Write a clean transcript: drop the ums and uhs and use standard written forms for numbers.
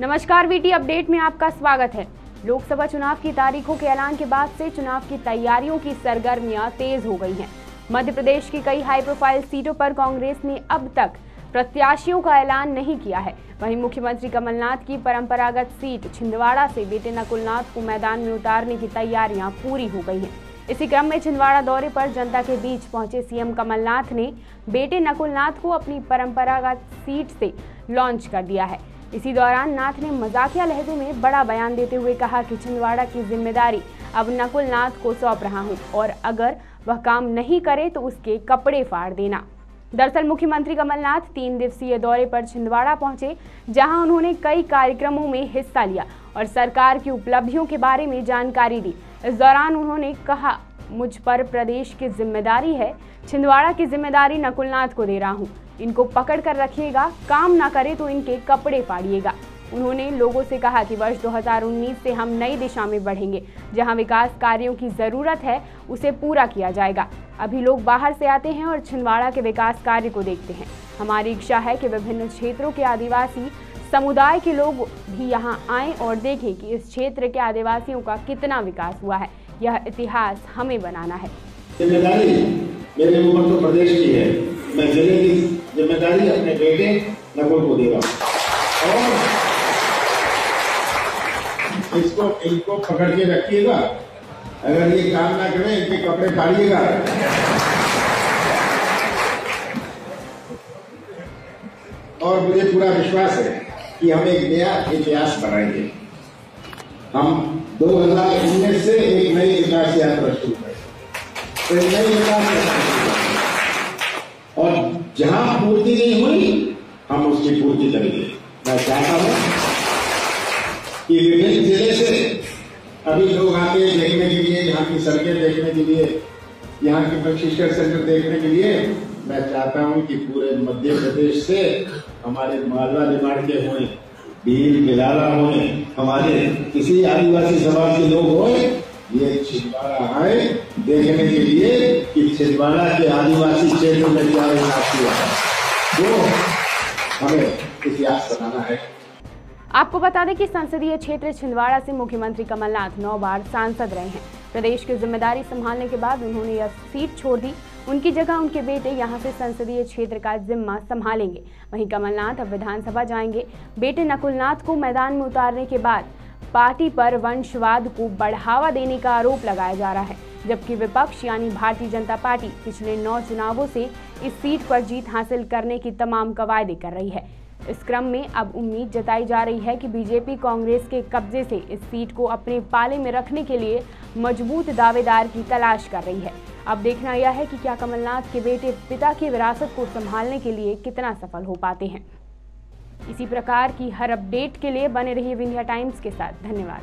नमस्कार, VT update में आपका स्वागत है। लोकसभा चुनाव की तारीखों के ऐलान के बाद से चुनाव की तैयारियों की सरगर्मियां तेज हो गई हैं। मध्य प्रदेश की कई हाई प्रोफाइल सीटों पर कांग्रेस ने अब तक प्रत्याशियों का ऐलान नहीं किया है। वहीं मुख्यमंत्री कमलनाथ की परंपरागत सीट छिंदवाड़ा से बेटे नकुलनाथ को मैदान में उतारने की तैयारियां पूरी हो गई हैं। इसी क्रम में छिंदवाड़ा दौरे पर जनता के बीच पहुंचे सीएम कमलनाथ ने बेटे नकुलनाथ को अपनी परंपरागत सीट से लॉन्च कर दिया है। इसी दौरान नाथ ने मजाकिया लहजे में बड़ा बयान देते हुए कहा कि छिंदवाड़ा की जिम्मेदारी अब नकुलनाथ को सौंप रहा हूं और अगर वह काम नहीं करे तो उसके कपड़े फाड़ देना। दरअसल मुख्यमंत्री कमलनाथ 3 दिवसीय दौरे पर छिंदवाड़ा पहुंचे, जहां उन्होंने कई कार्यक्रमों में हिस्सा लिया और सरकार की उपलब्धियों के बारे में जानकारी दी। इस दौरान उन्होंने कहा, मुझ पर प्रदेश की जिम्मेदारी है, छिंदवाड़ा की जिम्मेदारी नकुलनाथ को दे रहा हूं। इनको पकड़ कर रखिएगा, काम ना करे तो इनके कपड़े फाड़िएगा। उन्होंने लोगों से कहा कि वर्ष 2019 से हम नई दिशा में बढ़ेंगे। जहां विकास कार्यों की जरूरत है उसे पूरा किया जाएगा। अभी लोग बाहर से आते हैं और छिंदवाड़ा के विकास कार्य को देखते हैं। हमारी इच्छा है कि विभिन्न क्षेत्रों के आदिवासी समुदाय के लोग भी यहाँ आएं और देखें कि इस क्षेत्र के आदिवासियों का कितना विकास हुआ है। यह इतिहास हमें बनाना है। जिम्मेदारी मेरे ऊपर तो प्रदेश की है, मैं जिले की जिम्मेदारी अपने बेटे नकुल को दे रहा हूँ और इनको पकड़ के रखिएगा। अगर ये काम ना करें इनके कपड़े फाड़िएगा। और मुझे पूरा विश्वास है कि हम एक नया इतिहास बनाएंगे। हम 2019 से एक नई विकास यात्रा शुरू करेंगे और जहां पूर्ति नहीं हुई हम उसकी पूर्ति करेंगे। मैं चाहता हूं कि विभिन्न जिले से अभी लोग आते हैं देखने के लिए, यहाँ की सड़कें देखने के लिए, यहाँ की प्रशिक्षण सेंटर देखने के लिए। मैं चाहता हूं कि पूरे मध्य प्रदेश से हमारे मालवा निमाड़ के हों, भील बिलाला हों, हमारे किसी आदिवासी समाज के लोग हों, ये छिंदवाड़ा आए देखने के लिए कि छिंदवाड़ा के आदिवासी क्षेत्र में क्या विकास हुआ है, वो हमें इतिहास बनाना है। आपको बता दें कि संसदीय क्षेत्र छिंदवाड़ा से मुख्यमंत्री कमलनाथ 9 बार सांसद रहे हैं। प्रदेश की जिम्मेदारी संभालने के बाद उन्होंने यह सीट छोड़ दी। उनकी जगह उनके बेटे यहां से संसदीय क्षेत्र का जिम्मा संभालेंगे। वहीं कमलनाथ अब विधानसभा जाएंगे। बेटे नकुलनाथ को मैदान में उतारने के बाद पार्टी पर वंशवाद को बढ़ावा देने का आरोप लगाया जा रहा है, जबकि विपक्ष यानी भारतीय जनता पार्टी पिछले 9 चुनावों से इस सीट पर जीत हासिल करने की तमाम कवायदे कर रही है। इस क्रम में अब उम्मीद जताई जा रही है कि बीजेपी कांग्रेस के कब्जे से इस सीट को अपने पाले में रखने के लिए मजबूत दावेदार की तलाश कर रही है। अब देखना यह है कि क्या कमलनाथ के बेटे पिता की विरासत को संभालने के लिए कितना सफल हो पाते हैं। इसी प्रकार की हर अपडेट के लिए बने रहिए इंडिया टाइम्स के साथ। धन्यवाद।